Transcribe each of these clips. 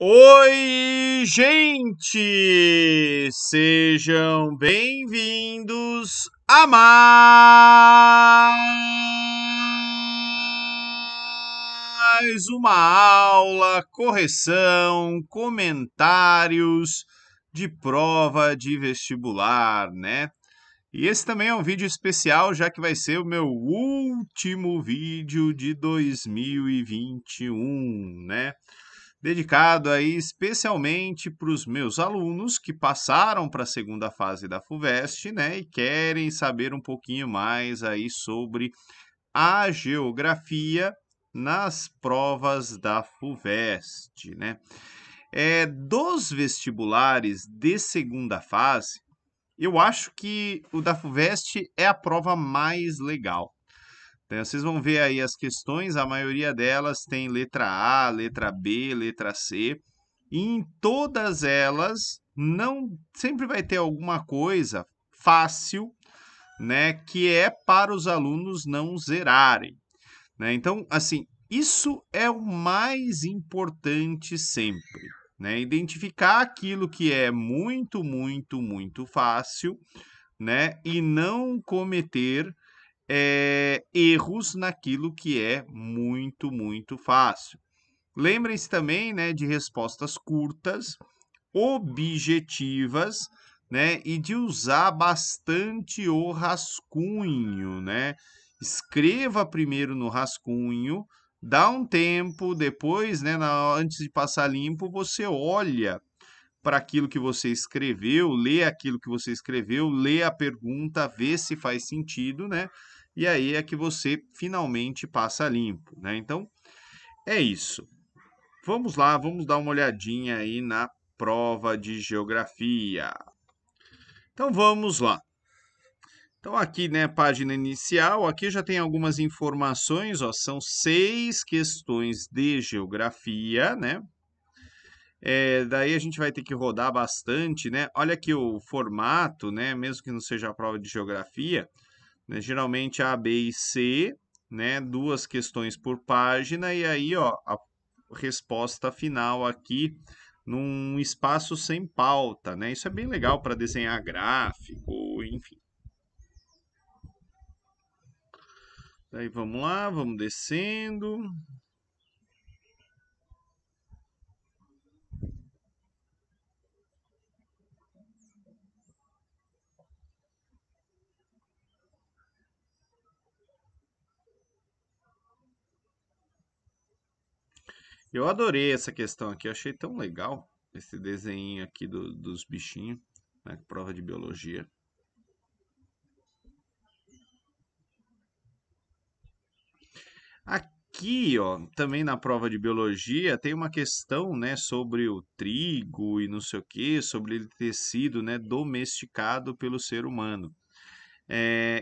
Oi, gente! Sejam bem-vindos a mais uma aula, correção, comentários de prova de vestibular, né? E esse também é um vídeo especial, já que vai ser o meu último vídeo de 2021, né? Dedicado aí especialmente para os meus alunos que passaram para a segunda fase da FUVEST, né, e querem saber um pouquinho mais aí sobre a geografia nas provas da FUVEST, né? Dos vestibulares de segunda fase, eu acho que o da FUVEST é a prova mais legal. Então, vocês vão ver aí as questões, a maioria delas tem letra A, letra B, letra C, e em todas elas não sempre vai ter alguma coisa fácil, né, que é para os alunos não zerarem, né? Então, assim, isso é o mais importante sempre, né? Identificar aquilo que é muito fácil, né, e não cometer erros naquilo que é muito fácil. Lembrem-se também, né, de respostas curtas, objetivas, né, e de usar bastante o rascunho, né? Escreva primeiro no rascunho, dá um tempo, depois, né, antes de passar limpo, você olha para aquilo que você escreveu, lê aquilo que você escreveu, lê a pergunta, vê se faz sentido, né? E aí é que você finalmente passa limpo, né? Então, é isso. Vamos lá, vamos dar uma olhadinha aí na prova de geografia. Então, vamos lá. Então, aqui, né, página inicial, aqui já tem algumas informações, ó, são 6 questões de geografia, né? Daí a gente vai ter que rodar bastante, né? Olha aqui o formato, né? Mesmo que não seja a prova de geografia, né? Geralmente A, B e C, né? 2 questões por página e aí, ó, a resposta final aqui num espaço sem pauta, né? Isso é bem legal para desenhar gráfico, enfim. Daí vamos lá, vamos descendo. Eu adorei essa questão aqui, eu achei tão legal esse desenho aqui dos bichinhos, né? Prova de biologia. Aqui, ó, também na prova de biologia tem uma questão, né, sobre o trigo e não sei o quê, sobre ele ter sido, né, domesticado pelo ser humano.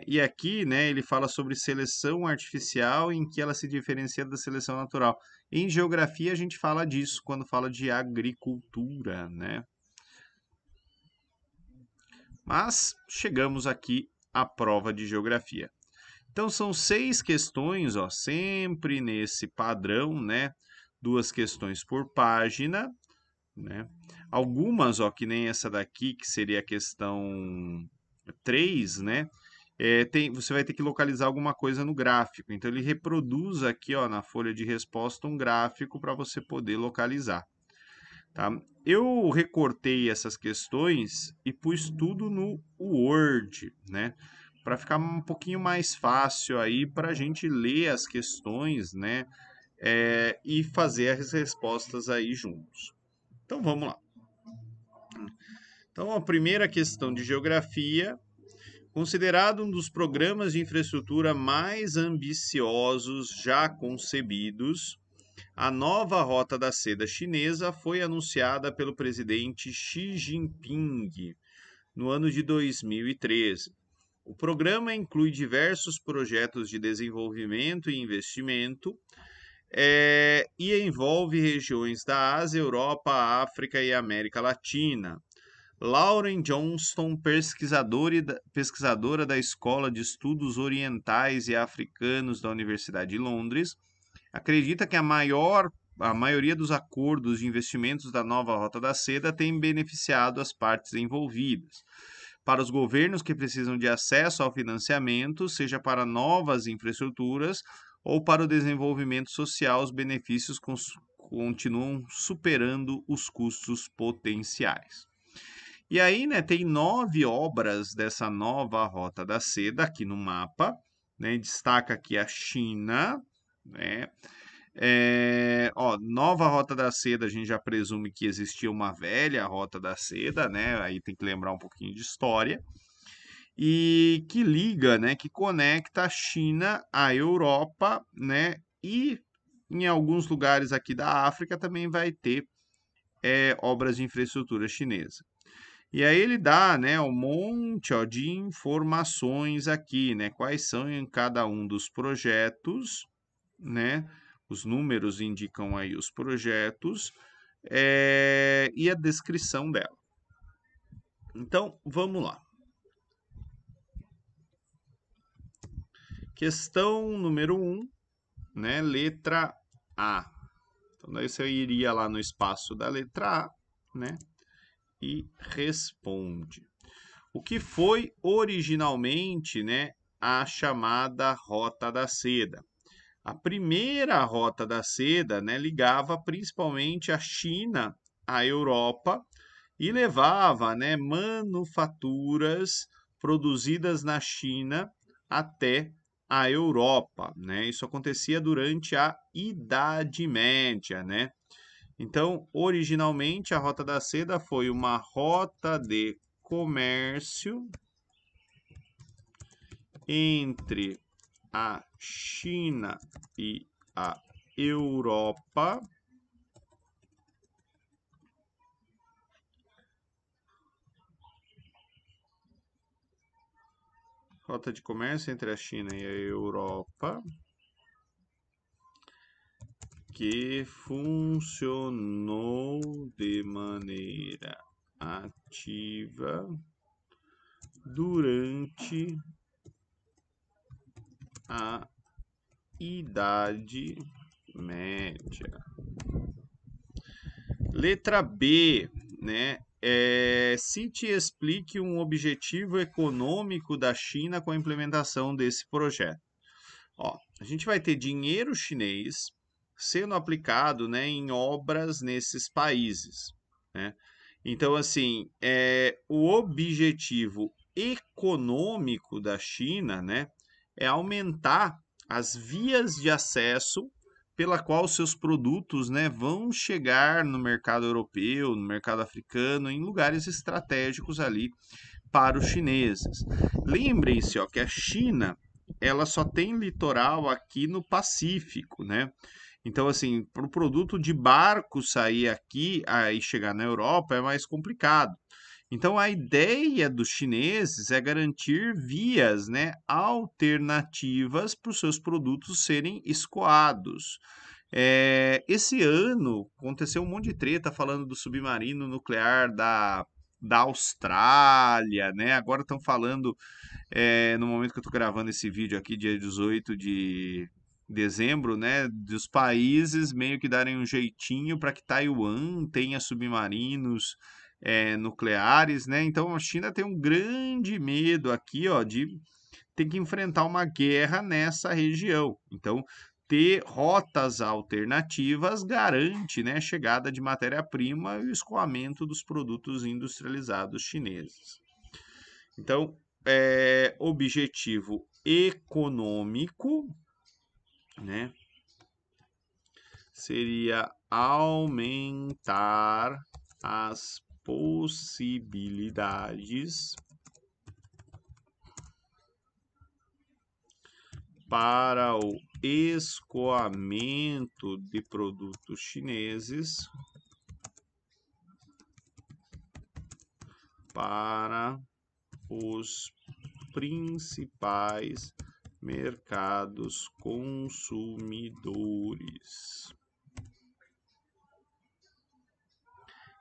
E aqui, né, ele fala sobre seleção artificial em que ela se diferencia da seleção natural. Em geografia a gente fala disso quando fala de agricultura, né? Mas chegamos aqui à prova de geografia. Então são 6 questões, ó, sempre nesse padrão, né? 2 questões por página, né? Algumas, ó, que nem essa daqui, que seria a questão 3, né? Você vai ter que localizar alguma coisa no gráfico. Então ele reproduz aqui, ó, na folha de resposta um gráfico para você poder localizar, tá? Eu recortei essas questões e pus tudo no Word, né? Para ficar um pouquinho mais fácil aí para a gente ler as questões, né? E fazer as respostas aí juntos. Então vamos lá. Então a primeira questão de geografia, considerado um dos programas de infraestrutura mais ambiciosos já concebidos, a nova Rota da Seda chinesa foi anunciada pelo presidente Xi Jinping no ano de 2013. O programa inclui diversos projetos de desenvolvimento e investimento e envolve regiões da Ásia, Europa, África e América Latina. Lauren Johnston, pesquisadora da Escola de Estudos Orientais e Africanos da Universidade de Londres, acredita que a maior a maioria dos acordos de investimentos da nova Rota da Seda tem beneficiado as partes envolvidas. Para os governos que precisam de acesso ao financiamento, seja para novas infraestruturas ou para o desenvolvimento social, os benefícios continuam superando os custos potenciais. E aí, né, tem 9 obras dessa nova Rota da Seda aqui no mapa, né, destaca aqui a China, né, nova Rota da Seda, a gente já presume que existia uma velha Rota da Seda, né, aí tem que lembrar um pouquinho de história, e que liga, né, que conecta a China à Europa, né, e em alguns lugares aqui da África também vai ter obras de infraestrutura chinesa. E aí ele dá, né, um monte, ó, de informações aqui, né, quais são em cada um dos projetos, né, os números indicam aí os projetos e a descrição dela. Então, vamos lá. Questão número 1, né, letra A. Então, daí você iria lá no espaço da letra A, né, e responde. O que foi originalmente, né, a chamada Rota da Seda? A primeira Rota da Seda, né, ligava principalmente a China à Europa e levava, né, manufaturas produzidas na China até a Europa, né? Isso acontecia durante a Idade Média, né? Então, originalmente, a Rota da Seda foi uma rota de comércio entre a China e a Europa, rota de comércio entre a China e a Europa, que funcionou de maneira ativa durante a Idade Média. Letra B, né? Cite e explique um objetivo econômico da China com a implementação desse projeto. Ó, a gente vai ter dinheiro chinês sendo aplicado, né, em obras nesses países, né? Então, assim, o objetivo econômico da China, né, é aumentar as vias de acesso pela qual seus produtos, né, vão chegar no mercado europeu, no mercado africano, em lugares estratégicos ali para os chineses. Lembrem-se, ó, que a China ela só tem litoral aqui no Pacífico, né? Então, assim, para o produto de barco sair aqui e chegar na Europa é mais complicado. Então, a ideia dos chineses é garantir vias, né, alternativas para os seus produtos serem escoados. Esse ano aconteceu um monte de treta falando do submarino nuclear da Austrália, né? Agora estão falando, no momento que eu estou gravando esse vídeo aqui, dia 18 de dezembro, né, dos países meio que darem um jeitinho para que Taiwan tenha submarinos nucleares, né? Então a China tem um grande medo aqui, ó, de ter que enfrentar uma guerra nessa região. Então, ter rotas alternativas garante, né, a chegada de matéria-prima e o escoamento dos produtos industrializados chineses. Então, objetivo econômico, né, seria aumentar as possibilidades para o escoamento de produtos chineses para os principais mercados consumidores.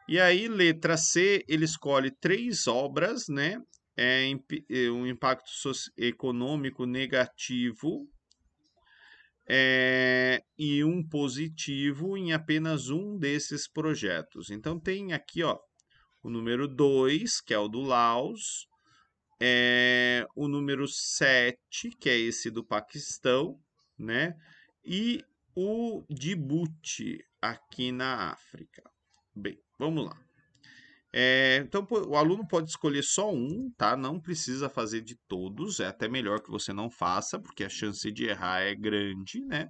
E aí, letra C, ele escolhe 3 obras, né? Um impacto econômico negativo e um positivo em apenas um desses projetos. Então tem aqui, ó, o número 2, que é o do Laos, o número 7, que é esse do Paquistão, né? E o Djibouti, aqui na África. Bem, vamos lá. Então, o aluno pode escolher só um, tá? Não precisa fazer de todos. É até melhor que você não faça, porque a chance de errar é grande, né?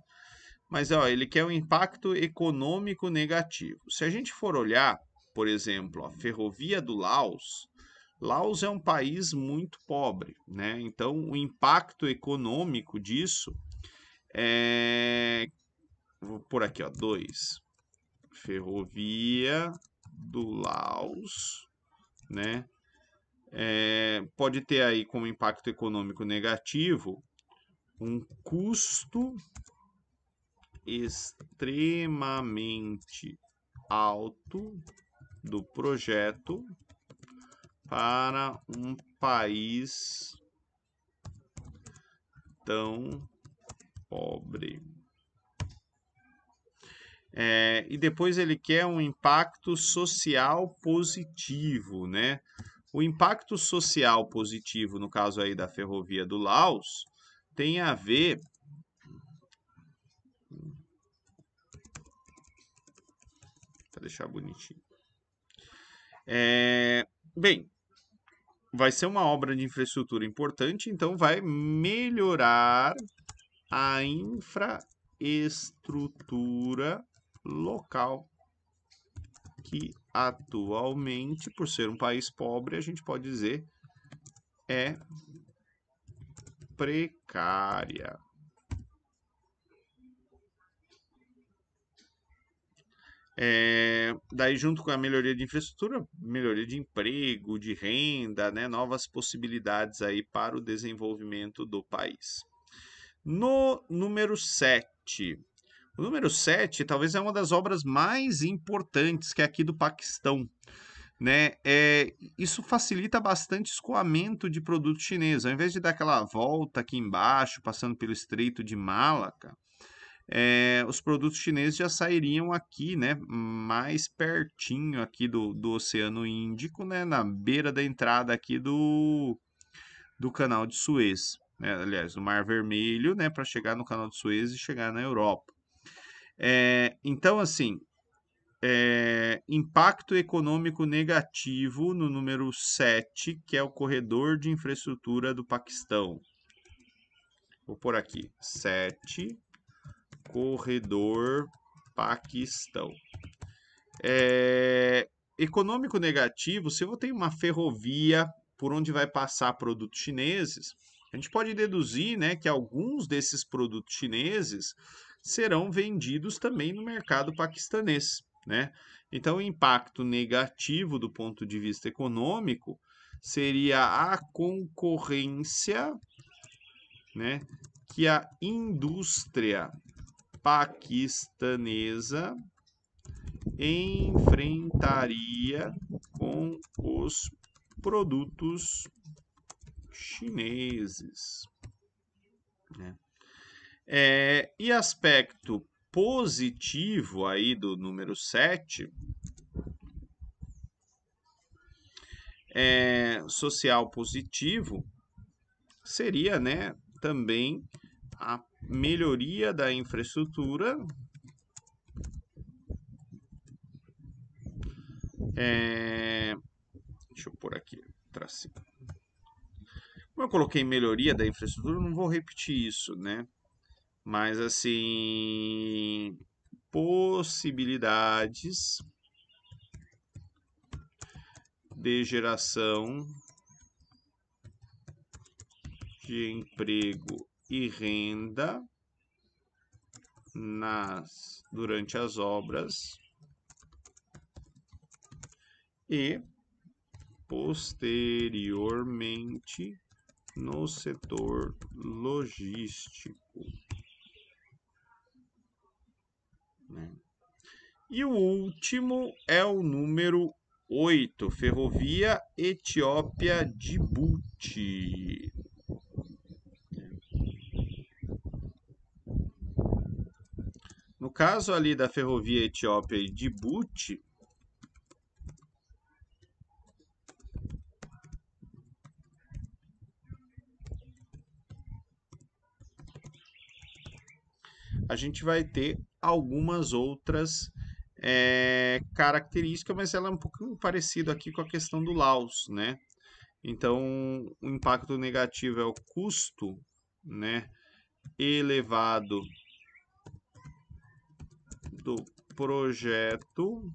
Mas, ó, ele quer um impacto econômico negativo. Se a gente for olhar, por exemplo, a ferrovia do Laos, Laos é um país muito pobre, né? Então, o impacto econômico disso é... Vou por aqui, ó, 2. Ferrovia do Laos, né? Pode ter aí como impacto econômico negativo um custo extremamente alto do projeto para um país tão pobre. E depois ele quer um impacto social positivo, né? O impacto social positivo, no caso aí da ferrovia do Laos, tem a ver. Para deixar bonitinho. Bem, vai ser uma obra de infraestrutura importante, então vai melhorar a infraestrutura local, que atualmente, por ser um país pobre, a gente pode dizer é precária. Daí, junto com a melhoria de infraestrutura, melhoria de emprego, de renda, né, novas possibilidades aí para o desenvolvimento do país. No número 7. O número 7 talvez é uma das obras mais importantes, que é aqui do Paquistão. Né? Isso facilita bastante o escoamento de produtos chineses. Ao invés de dar aquela volta aqui embaixo, passando pelo Estreito de Malaca, os produtos chineses já sairiam aqui, né, mais pertinho aqui do Oceano Índico, né, na beira da entrada aqui do Canal de Suez, né, aliás, do Mar Vermelho, né, para chegar no Canal de Suez e chegar na Europa. Então, assim, impacto econômico negativo no número 7, que é o corredor de infraestrutura do Paquistão. Vou por aqui, 7, corredor Paquistão. Econômico negativo, se eu tenho uma ferrovia por onde vai passar produtos chineses, a gente pode deduzir, né, que alguns desses produtos chineses serão vendidos também no mercado paquistanês, né? Então, o impacto negativo do ponto de vista econômico seria a concorrência, né, que a indústria paquistanesa enfrentaria com os produtos chineses, né? E aspecto positivo aí do número 7, social positivo, seria, né, também a melhoria da infraestrutura, deixa eu pôr aqui, tracinho. Como eu coloquei melhoria da infraestrutura, eu não vou repetir isso, né? Mas, assim, possibilidades de geração de emprego e renda durante as obras e posteriormente no setor logístico, né? E o último é o número 8, Ferrovia Etiópia-Djibouti. caso ali da ferrovia Etiópia e Djibouti, a gente vai ter algumas outras características, mas ela é um pouquinho parecida aqui com a questão do Laos, né? Então, o impacto negativo é o custo, né, elevado do projeto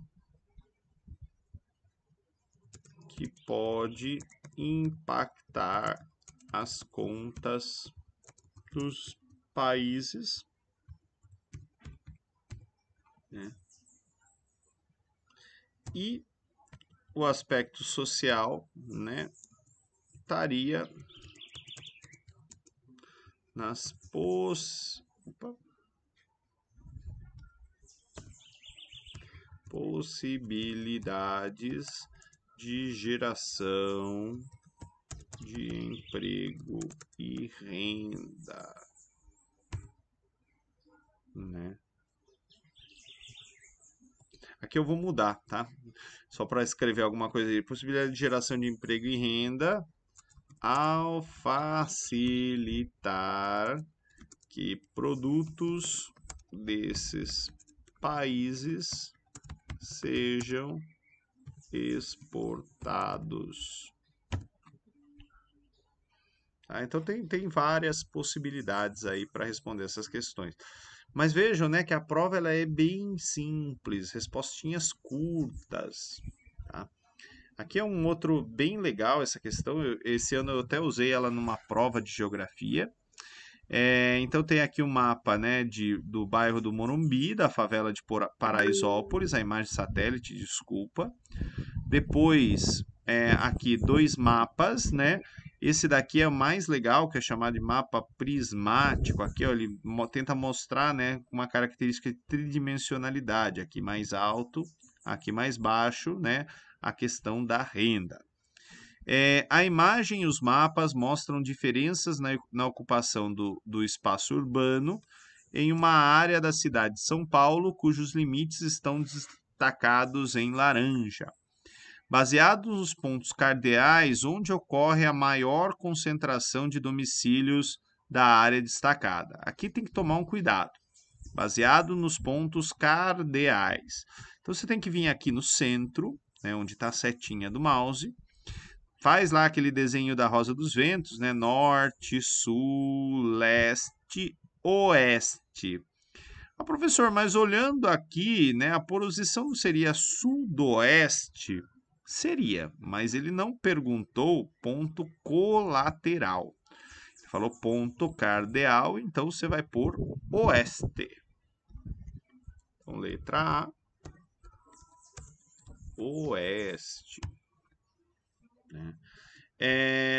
que pode impactar as contas dos países, né? E o aspecto social, né, estaria nas possibilidades de geração de emprego e renda, né? Aqui eu vou mudar, tá? Só para escrever alguma coisa aí. Possibilidade de geração de emprego e renda ao facilitar que produtos desses países sejam exportados. Tá? Então tem várias possibilidades aí para responder essas questões. Mas vejam, né, que a prova ela é bem simples, respostinhas curtas. Tá? Aqui é um outro bem legal essa questão. Esse ano eu até usei ela numa prova de geografia. Então tem aqui um mapa, né, do bairro do Morumbi, da favela de Paraisópolis, a imagem satélite, desculpa. Depois, aqui dois mapas, né? Esse daqui é o mais legal, que é chamado de mapa prismático. Aqui, ó, ele tenta mostrar, né, uma característica de tridimensionalidade. Aqui mais alto, aqui mais baixo, né? A questão da renda. A imagem e os mapas mostram diferenças na ocupação do espaço urbano em uma área da cidade de São Paulo, cujos limites estão destacados em laranja. Baseados nos pontos cardeais onde ocorre a maior concentração de domicílios da área destacada. Aqui tem que tomar um cuidado. Baseado nos pontos cardeais. Então você tem que vir aqui no centro, né, onde está a setinha do mouse. Faz lá aquele desenho da Rosa dos Ventos, né? Norte, sul, leste, oeste. Professor, mas olhando aqui, né, a posição seria sudoeste? Seria, mas ele não perguntou ponto colateral. Ele falou ponto cardeal, então você vai por oeste. Então, letra A, oeste. Né?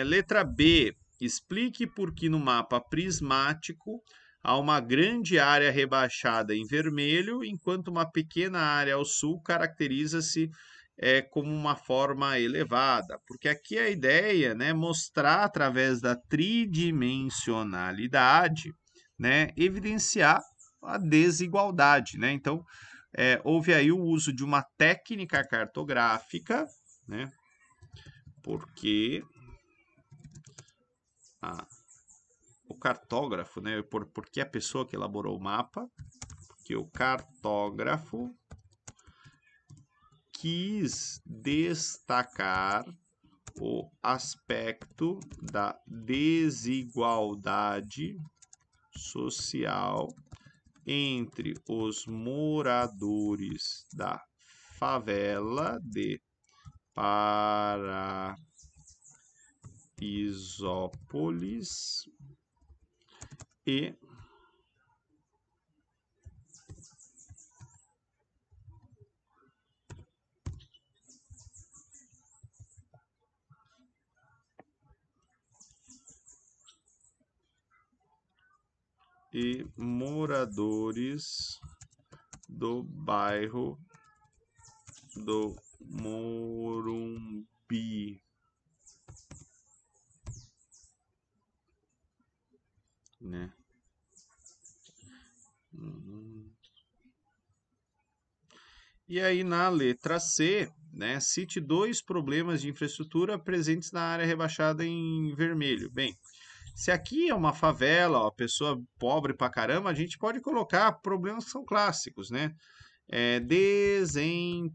Letra B, explique por que no mapa prismático há uma grande área rebaixada em vermelho, enquanto uma pequena área ao sul caracteriza-se como uma forma elevada. Porque aqui a ideia, né, mostrar através da tridimensionalidade, né, evidenciar a desigualdade. Né? Então, houve aí o uso de uma técnica cartográfica, né, porque o cartógrafo, né, porque a pessoa que elaborou o mapa, que o cartógrafo quis destacar o aspecto da desigualdade social entre os moradores da favela de Paraisópolis e moradores do bairro do Morumbi, né? E aí, na letra C, né, cite 2 problemas de infraestrutura presentes na área rebaixada em vermelho. Bem, se aqui é uma favela, ó, pessoa pobre pra caramba, a gente pode colocar problemas que são clássicos, né? Desemprego,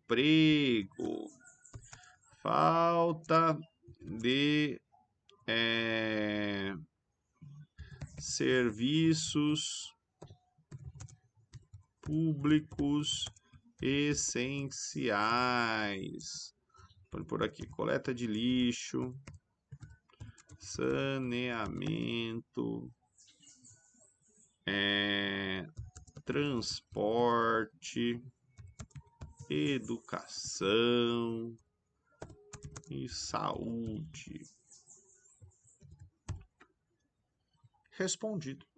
falta de serviços públicos essenciais. Pode por aqui, coleta de lixo, saneamento, transporte, educação e saúde. Respondido.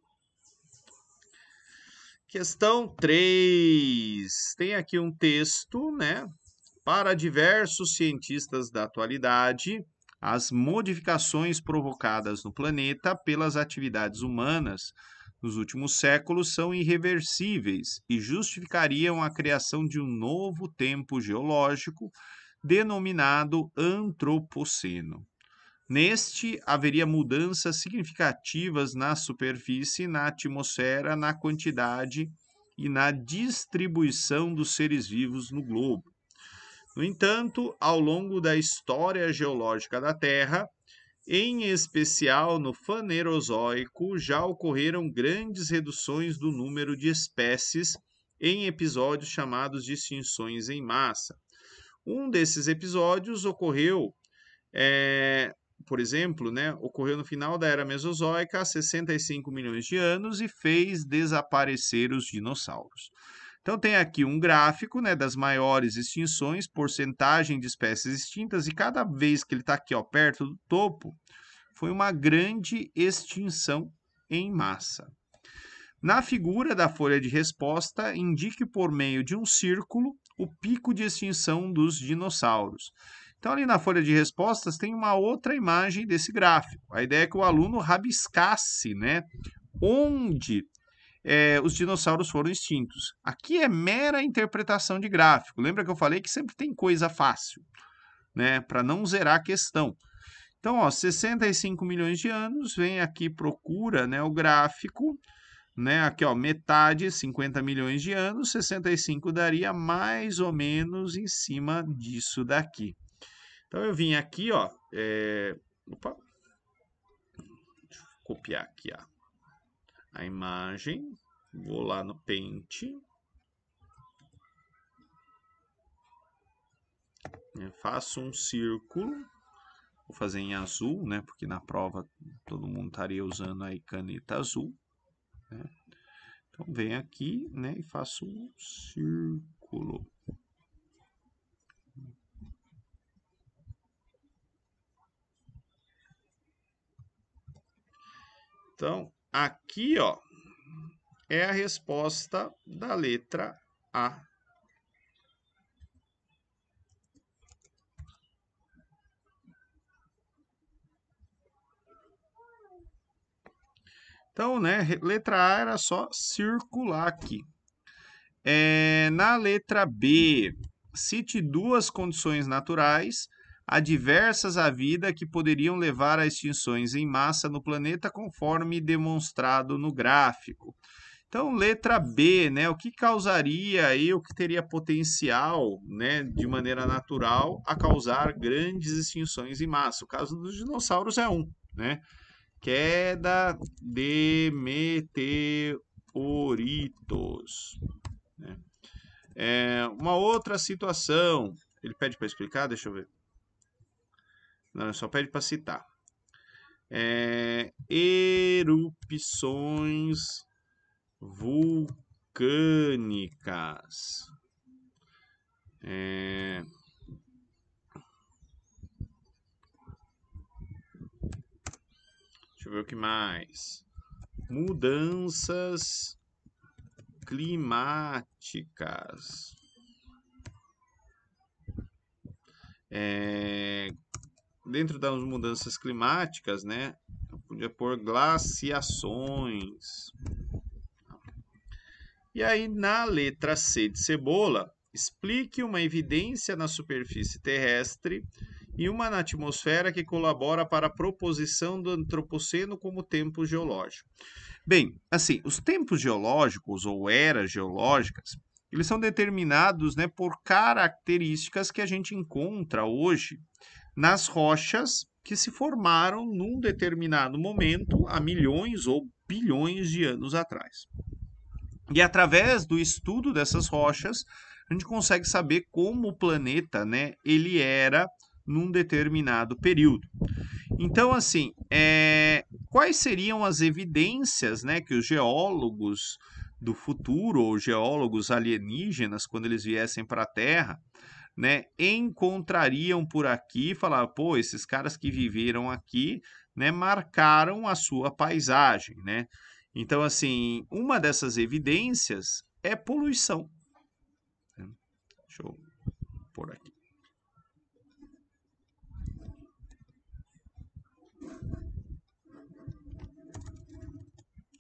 Questão 3. Tem aqui um texto, né? Para diversos cientistas da atualidade, as modificações provocadas no planeta pelas atividades humanas nos últimos séculos são irreversíveis e justificariam a criação de um novo tempo geológico denominado Antropoceno. Neste, haveria mudanças significativas na superfície, na atmosfera, na quantidade e na distribuição dos seres vivos no globo. No entanto, ao longo da história geológica da Terra, em especial no Fanerozoico, já ocorreram grandes reduções do número de espécies em episódios chamados de extinções em massa. Um desses episódios ocorreu, por exemplo, né, ocorreu no final da Era Mesozoica, há 65 milhões de anos, e fez desaparecer os dinossauros. Então tem aqui um gráfico, né, das maiores extinções, porcentagem de espécies extintas, e cada vez que ele está aqui, ó, perto do topo, foi uma grande extinção em massa. Na figura da folha de resposta, indique por meio de um círculo o pico de extinção dos dinossauros. Então, ali na folha de respostas tem uma outra imagem desse gráfico. A ideia é que o aluno rabiscasse, né, onde os dinossauros foram extintos. Aqui é mera interpretação de gráfico. Lembra que eu falei que sempre tem coisa fácil, né, para não zerar a questão. Então, ó, 65 milhões de anos, vem aqui, procura, né, o gráfico, né, aqui, ó, metade, 50 milhões de anos, 65 daria mais ou menos em cima disso daqui. Então, eu vim aqui, ó, opa, deixa eu copiar aqui, ó, a imagem, vou lá no Paint, faço um círculo, vou fazer em azul, né, porque na prova todo mundo estaria usando aí caneta azul, né? Então, venho aqui, né, e faço um círculo. Então, aqui, ó, é a resposta da letra A. Então, né, letra A era só circular aqui. Na letra B, cite 2 condições naturais adversas à vida que poderiam levar a extinções em massa no planeta, conforme demonstrado no gráfico. Então, letra B, né, o que causaria aí, o que teria potencial, né, de maneira natural, a causar grandes extinções em massa? O caso dos dinossauros é um, né? Queda de meteoritos. Né? Uma outra situação, ele pede para explicar, deixa eu ver. Não, ele só pede para citar. Erupções vulcânicas. Deixa eu ver o que mais. Mudanças climáticas. Dentro das mudanças climáticas, né, eu podia pôr glaciações. E aí, na letra C de cebola, Explique uma evidência na superfície terrestre e uma na atmosfera que colabora para a proposição do antropoceno como tempo geológico. Bem, assim, os tempos geológicos ou eras geológicas, eles são determinados, né, por características que a gente encontra hoje nas rochas que se formaram num determinado momento há milhões ou bilhões de anos atrás. E através do estudo dessas rochas, a gente consegue saber como o planeta, né, ele era num determinado período. Então, assim, quais seriam as evidências, né, que os geólogos do futuro ou geólogos alienígenas, quando eles viessem para a Terra, né, encontrariam por aqui e falar, pô, esses caras que viveram aqui, né, marcaram a sua paisagem, né? Então, assim, uma dessas evidências é poluição. Deixa eu pôr aqui.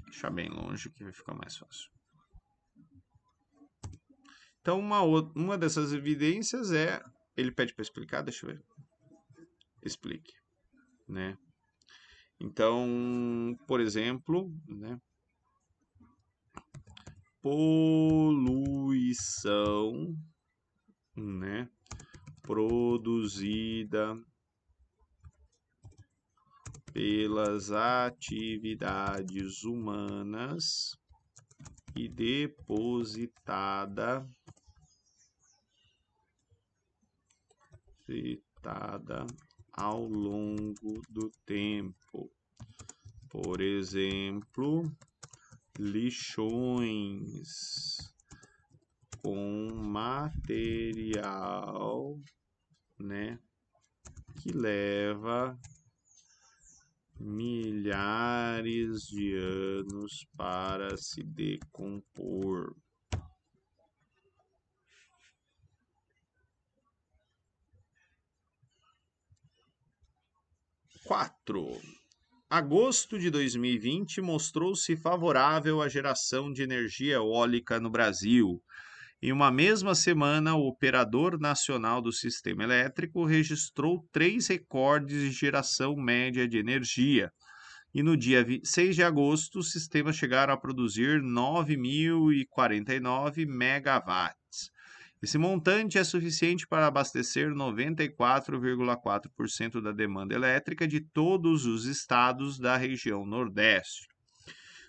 Deixar bem longe que vai ficar mais fácil. Então, uma dessas evidências é... Ele pede para explicar? Deixa eu ver. Explique, né? Então, por exemplo, né? Poluição, né? Produzida pelas atividades humanas e depositada ao longo do tempo. Por exemplo, lixões com material, né, que leva milhares de anos para se decompor. Agosto de 2020 mostrou-se favorável à geração de energia eólica no Brasil. Em uma mesma semana, o Operador Nacional do Sistema Elétrico registrou 3 recordes de geração média de energia. E no dia 6 de agosto, os sistemas chegaram a produzir 9.049 megawatts. Esse montante é suficiente para abastecer 94,4% da demanda elétrica de todos os estados da região Nordeste.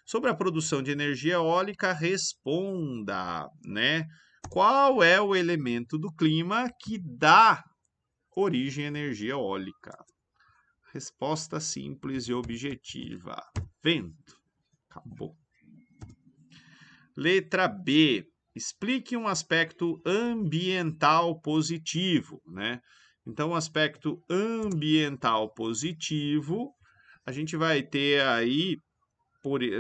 Sobre a produção de energia eólica, responda, né? Qual é o elemento do clima que dá origem à energia eólica? Resposta simples e objetiva. Vento. Acabou. Letra B. Explique um aspecto ambiental positivo, né? Então, o aspecto ambiental positivo, a gente vai ter aí,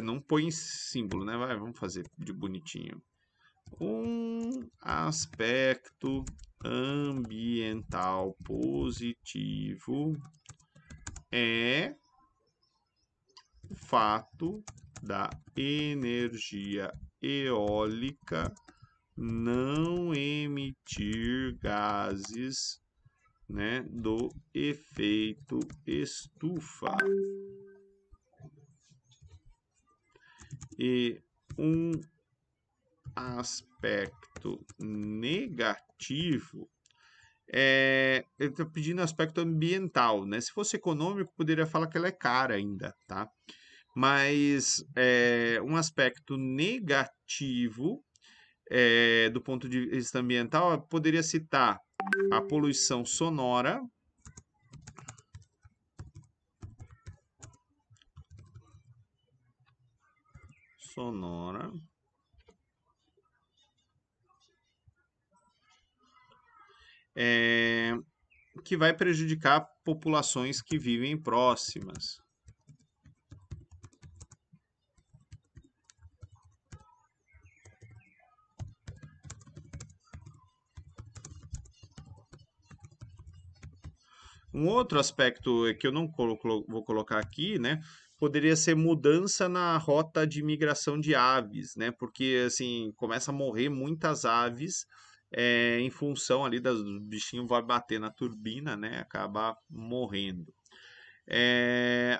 não põe símbolo, né? Vamos fazer de bonitinho. Um aspecto ambiental positivo é o fato da energia eólica não emitir gases, né, do efeito estufa. E um aspecto negativo ele está pedindo aspecto ambiental, né? Se fosse econômico, poderia falar que ela é cara ainda, tá? Mas um aspecto negativo do ponto de vista ambiental, poderia citar a poluição sonora, que vai prejudicar populações que vivem próximas. Um outro aspecto que eu não vou colocar aqui, né, poderia ser mudança na rota de migração de aves, né, porque assim começa a morrer muitas aves em função ali do bichinho vai bater na turbina, né? Acaba morrendo.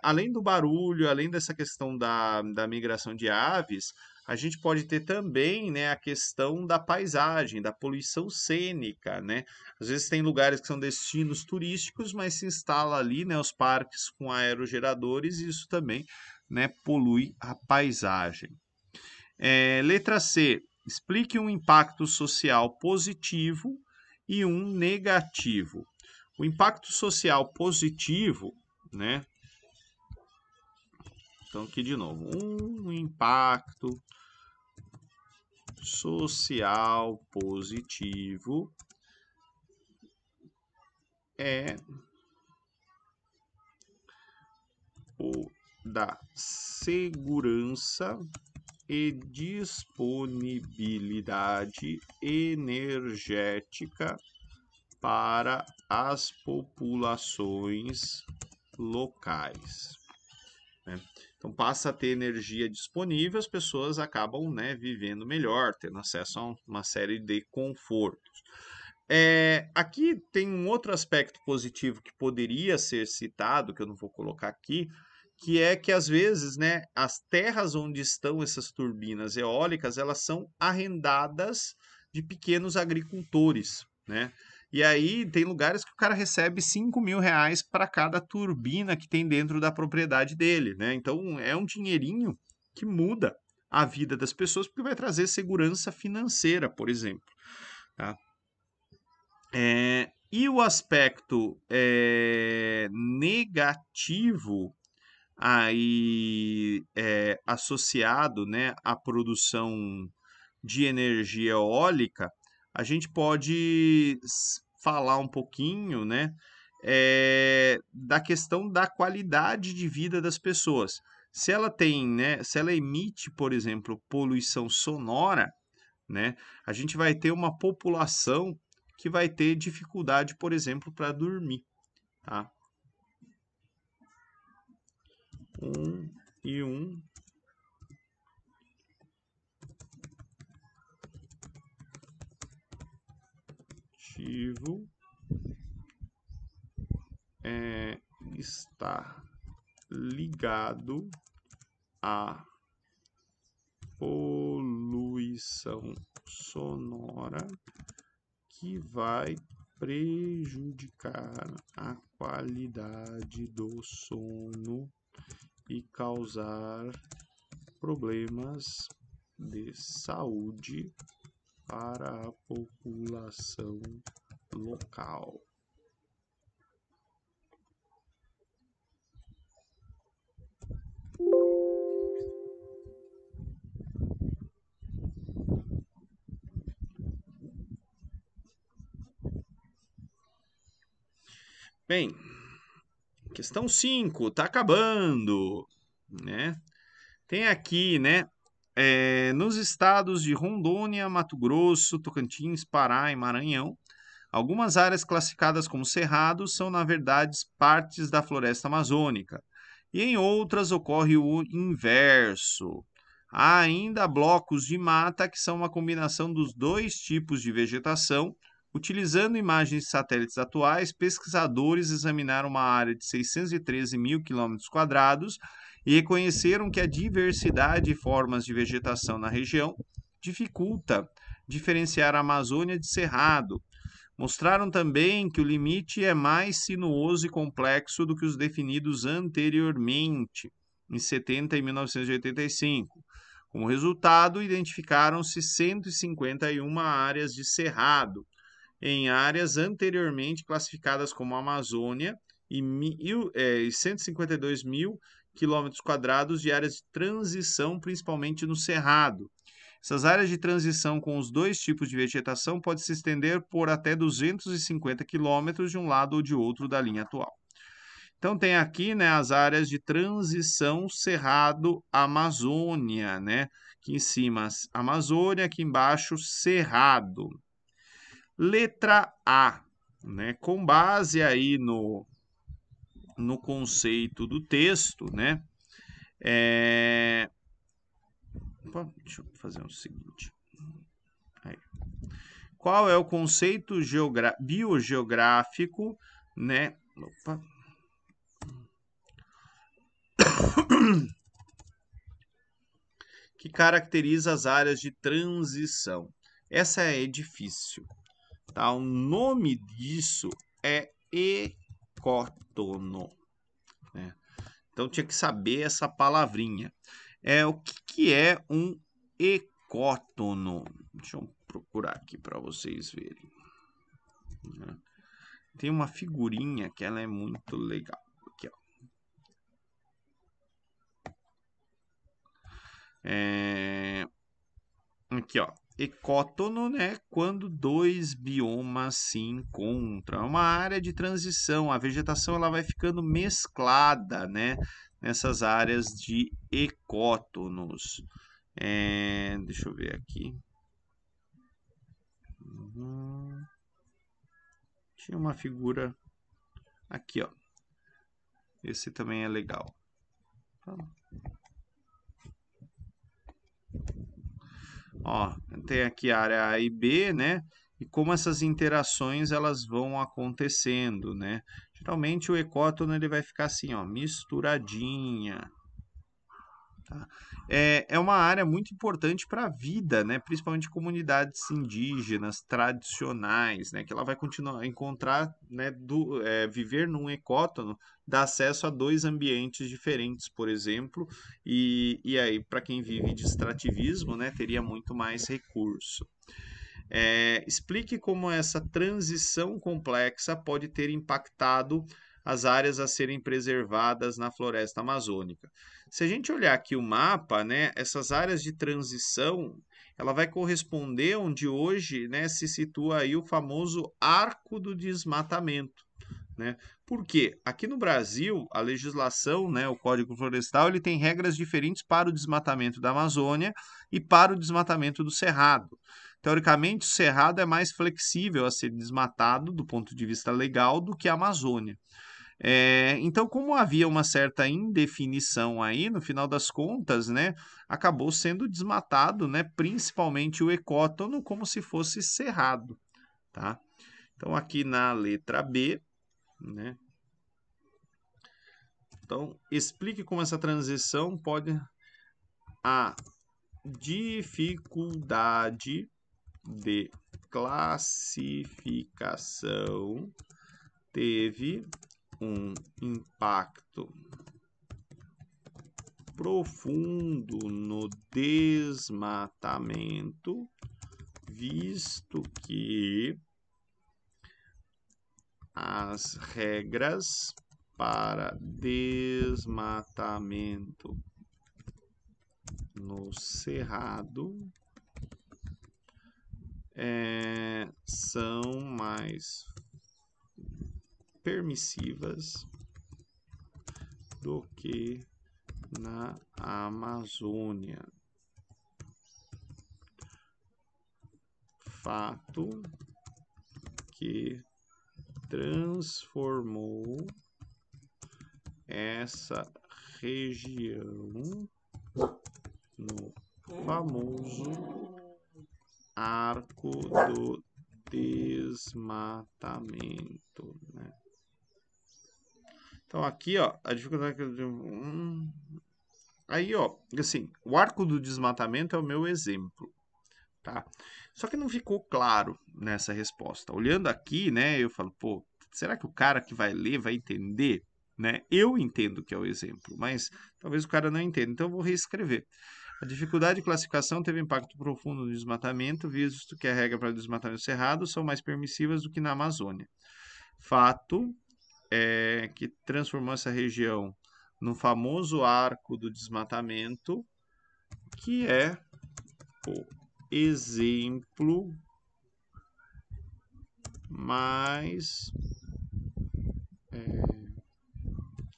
Além do barulho, além dessa questão da migração de aves, a gente pode ter também, né, a questão da paisagem, da poluição cênica, né? Às vezes tem lugares que são destinos turísticos, mas se instala ali, né, os parques com aerogeradores e isso também, né, polui a paisagem. Letra C. Explique um impacto social positivo e um negativo. O impacto social positivo, né? Então, aqui de novo, um impacto social positivo é o da segurança e disponibilidade energética para as populações locais. Né? Então passa a ter energia disponível, as pessoas acabam, né, vivendo melhor, tendo acesso a uma série de confortos. Aqui tem um outro aspecto positivo que poderia ser citado, que eu não vou colocar aqui, que é que às vezes, né, as terras onde estão essas turbinas eólicas, elas são arrendadas de pequenos agricultores, né? E aí tem lugares que o cara recebe R$ 5.000 para cada turbina que tem dentro da propriedade dele, né? Então é um dinheirinho que muda a vida das pessoas porque vai trazer segurança financeira, por exemplo. Tá? E o aspecto negativo aí associado, né, à produção de energia eólica, a gente pode falar um pouquinho, né, da questão da qualidade de vida das pessoas. Se ela tem, né, se ela emite, por exemplo, poluição sonora, né, a gente vai ter uma população que vai ter dificuldade, por exemplo, para dormir, tá? Um motivo está ligado à poluição sonora que vai prejudicar a qualidade do sono e causar problemas de saúde para a população local. Bem, questão 5, tá acabando, né? Tem aqui, né, nos estados de Rondônia, Mato Grosso, Tocantins, Pará e Maranhão, algumas áreas classificadas como cerrados são, na verdade, partes da floresta amazônica, e em outras ocorre o inverso. Há ainda blocos de mata que são uma combinação dos dois tipos de vegetação. Utilizando imagens de satélites atuais, pesquisadores examinaram uma área de 613 mil quilômetros quadrados e reconheceram que a diversidade de formas de vegetação na região dificulta diferenciar a Amazônia de Cerrado. Mostraram também que o limite é mais sinuoso e complexo do que os definidos anteriormente, em 70 e 1985. Como resultado, identificaram-se 151 áreas de cerrado, em áreas anteriormente classificadas como Amazônia e 152 mil quilômetros quadrados de áreas de transição, principalmente no Cerrado. Essas áreas de transição com os dois tipos de vegetação podem se estender por até 250 quilômetros de um lado ou de outro da linha atual. Então tem aqui, né, as áreas de transição Cerrado-Amazônia, né? Aqui em cima Amazônia, aqui embaixo Cerrado. Letra A, né? Com base aí no conceito do texto, né? Deixa eu fazer o seguinte. Aí. qual é o conceito biogeográfico, né? Opa. Que caracteriza as áreas de transição. Essa é difícil, tá? O nome disso é ecótono, né? Então tinha que saber essa palavrinha. O que é um ecótono? Deixa eu procurar aqui para vocês verem. Tem uma figurinha que ela é muito legal. Aqui, ó. Aqui, ó. Ecótono, né? Quando dois biomas se encontram. É uma área de transição. A vegetação ela vai ficando mesclada, né? Nessas áreas de ecótonos. Deixa eu ver aqui. Tinha uma figura aqui, ó. Esse também é legal. Ó, tem aqui a área A e B, né? E como essas interações elas vão acontecendo, né? Geralmente o ecótono ele vai ficar assim, ó, misturadinha. Tá? É uma área muito importante para a vida, né? Principalmente comunidades indígenas tradicionais, né? Que ela vai continuar a encontrar, né? Viver num ecótono dá acesso a dois ambientes diferentes, por exemplo, e aí para quem vive de extrativismo, né? Teria muito mais recurso. Explique como essa transição complexa pode ter impactado as áreas a serem preservadas na floresta amazônica. Se a gente olhar aqui o mapa, né, essas áreas de transição, ela vai corresponder onde hoje, né, se situa aí o famoso arco do desmatamento. Né? Por quê? Aqui no Brasil, a legislação, né, o Código Florestal, ele tem regras diferentes para o desmatamento da Amazônia e para o desmatamento do Cerrado. Teoricamente, o Cerrado é mais flexível a ser desmatado do ponto de vista legal do que a Amazônia. Então, como havia uma certa indefinição aí, no final das contas, né, acabou sendo desmatado, né, principalmente o ecótono, como se fosse cerrado. Tá? Então, aqui na letra B, né? Então, explique como essa transição pode... A dificuldade de classificação teve um impacto profundo no desmatamento, visto que as regras para desmatamento no Cerrado são mais permissivas do que na Amazônia. Fato que transformou essa região no famoso arco do desmatamento, né? Então aqui, ó, a dificuldade aí, ó, assim, o arco do desmatamento é o meu exemplo, tá? Só que não ficou claro nessa resposta. Olhando aqui, né, eu falo, pô, será que o cara que vai ler vai entender? Né? Eu entendo que é o exemplo, mas talvez o cara não entenda, então eu vou reescrever. A dificuldade de classificação teve impacto profundo no desmatamento, visto que a regra para o desmatamento cerrado são mais permissivas do que na Amazônia. Fato é que transformou essa região no famoso arco do desmatamento, que é o exemplo mais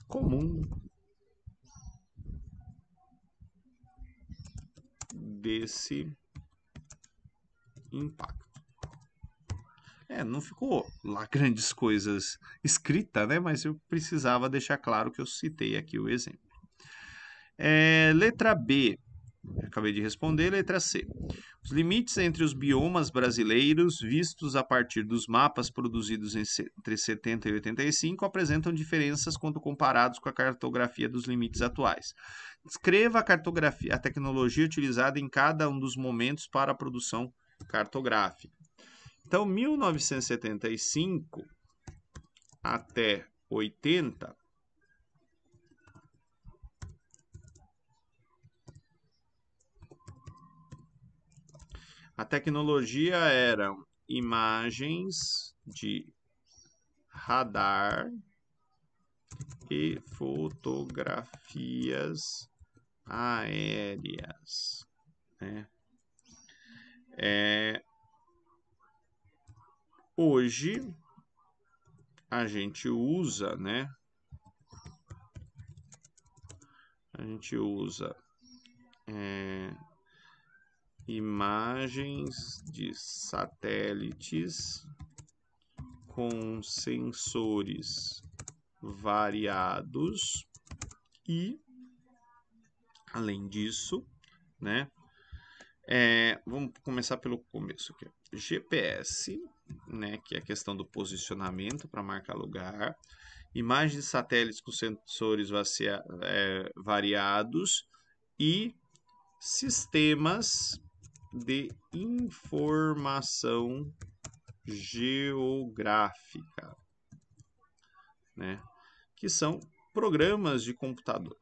comum desse impacto. Não ficou lá grandes coisas escritas, né? Mas eu precisava deixar claro que eu citei aqui o exemplo. Letra B. Acabei de responder, letra C. Os limites entre os biomas brasileiros, vistos a partir dos mapas produzidos entre 70 e 85, apresentam diferenças quando comparados com a cartografia dos limites atuais. Descreva a tecnologia utilizada em cada um dos momentos para a produção cartográfica. Então, 1975 até 80, a tecnologia eram imagens de radar e fotografias aéreas, né? Hoje a gente usa, né? A gente usa imagens de satélites com sensores variados e, além disso, né? Vamos começar pelo começo aqui. GPS, né, que é a questão do posicionamento para marcar lugar. Imagens de satélites com sensores variados e sistemas de informação geográfica, né, que são programas de computador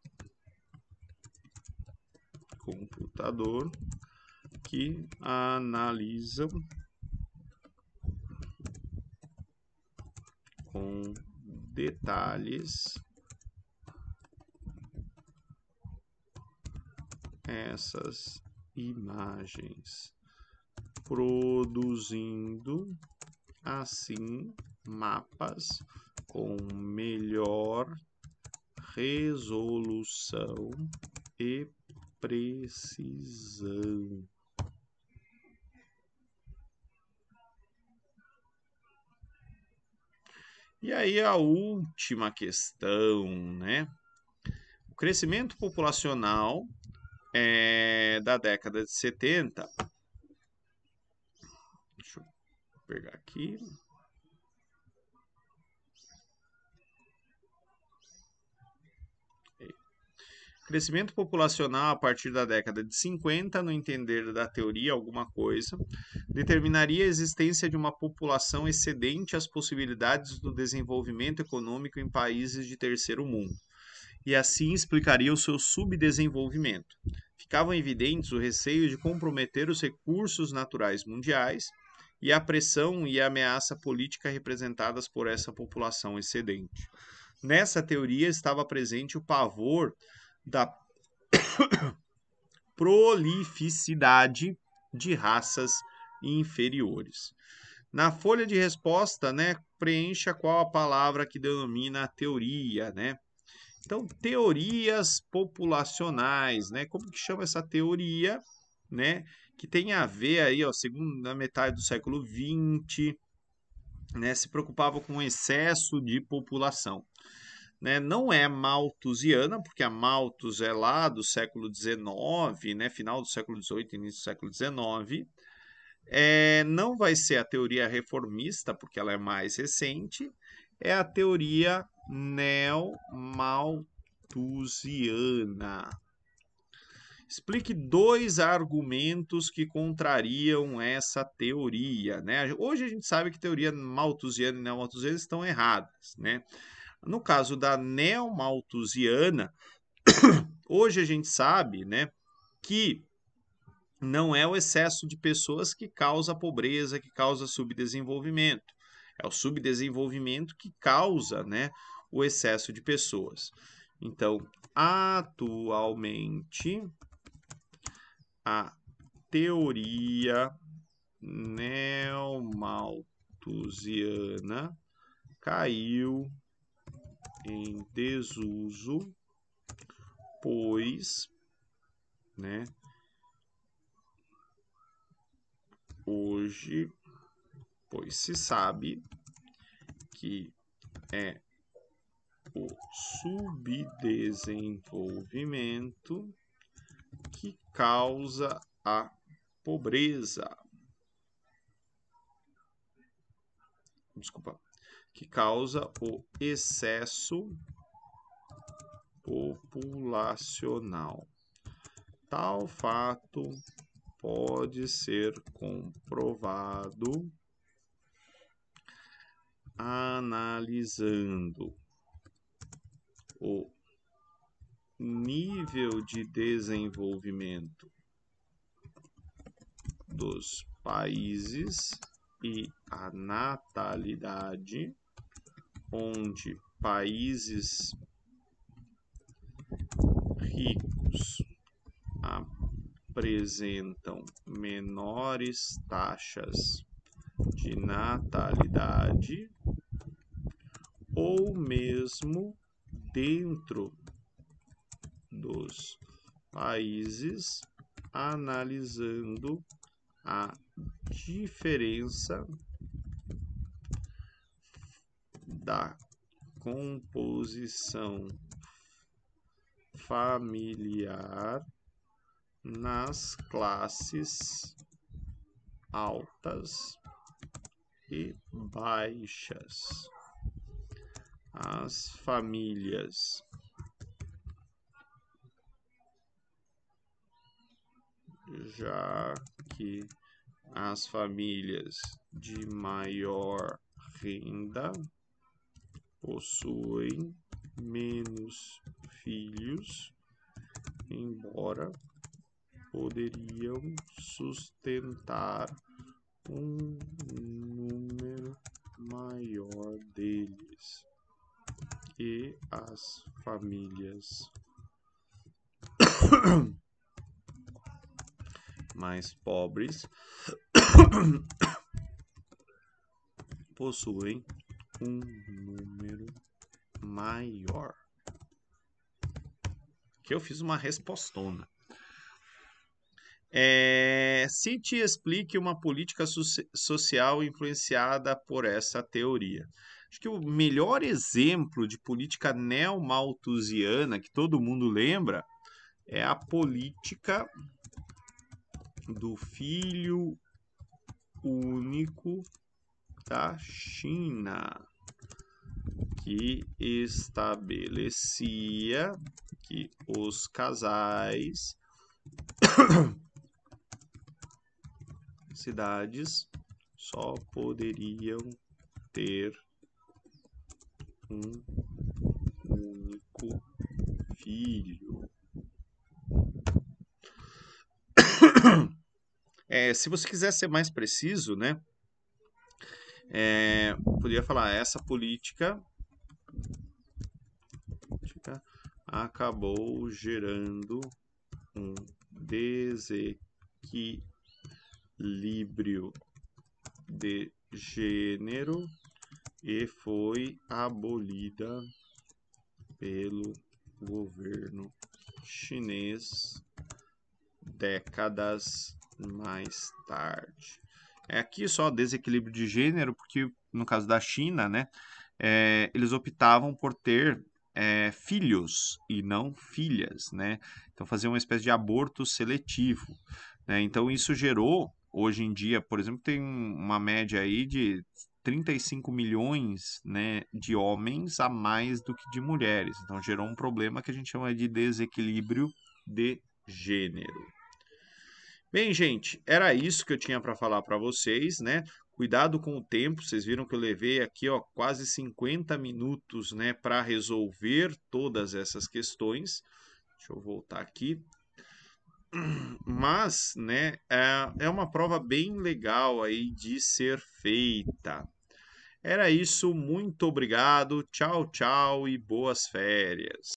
que analisam com detalhes essas imagens, produzindo assim mapas com melhor resolução e precisão. E aí a última questão, né? O crescimento populacional da década de 70. Deixa eu pegar aqui. Crescimento populacional a partir da década de 50, no entender da teoria alguma coisa, determinaria a existência de uma população excedente às possibilidades do desenvolvimento econômico em países de terceiro mundo, e assim explicaria o seu subdesenvolvimento. Ficavam evidentes o receio de comprometer os recursos naturais mundiais e a pressão e a ameaça política representadas por essa população excedente. Nessa teoria estava presente o pavor da prolificidade de raças inferiores. Na folha de resposta, né, preencha qual a palavra que denomina a teoria, né? Então, teorias populacionais, né? Como que chama essa teoria, né? Que tem a ver aí, ó, segunda metade do século XX, né? Se preocupava com o excesso de população. Né, não é malthusiana, porque a Malthus é lá do século XIX, né, final do século XVIII, início do século XIX. Não vai ser a teoria reformista, porque ela é mais recente, é a teoria neomalthusiana. Explique 2 argumentos que contrariam essa teoria. Né? Hoje a gente sabe que teoria malthusiana e neomalthusiana estão erradas, né? No caso da neomalthusiana, hoje a gente sabe, né, que não é o excesso de pessoas que causa pobreza, que causa subdesenvolvimento. É o subdesenvolvimento que causa, né, o excesso de pessoas. Então, atualmente, a teoria neomalthusiana caiu em desuso, pois, né, hoje, pois se sabe que é o subdesenvolvimento que causa a pobreza. Desculpa. Que causa o excesso populacional. Tal fato pode ser comprovado analisando o nível de desenvolvimento dos países e a natalidade, onde países ricos apresentam menores taxas de natalidade, ou mesmo dentro dos países, analisando a diferença da composição familiar nas classes altas e baixas. As famílias já que as famílias de maior renda possuem menos filhos, embora poderiam sustentar um número maior deles. E as famílias mais pobres possuem um número maior. Aqui eu fiz uma respostona. Cite e explique uma política social influenciada por essa teoria. Acho que o melhor exemplo de política neomalthusiana que todo mundo lembra é a política do filho único da China, que estabelecia que os casais cidades só poderiam ter um único filho. Se você quiser ser mais preciso, né? Poderia falar, essa política acabou gerando um desequilíbrio de gênero e foi abolida pelo governo chinês décadas mais tarde. Aqui só desequilíbrio de gênero, porque no caso da China, né, eles optavam por ter filhos e não filhas, né? Então fazia uma espécie de aborto seletivo, né? Então isso gerou, hoje em dia, por exemplo, tem uma média aí de 35 milhões, né, de homens a mais do que de mulheres. Então gerou um problema que a gente chama de desequilíbrio de gênero. Bem, gente, era isso que eu tinha para falar para vocês, né? Cuidado com o tempo, vocês viram que eu levei aqui, ó, quase 50 minutos, né, para resolver todas essas questões. Deixa eu voltar aqui. Mas, né, é uma prova bem legal aí de ser feita. Era isso, muito obrigado, tchau, tchau e boas férias.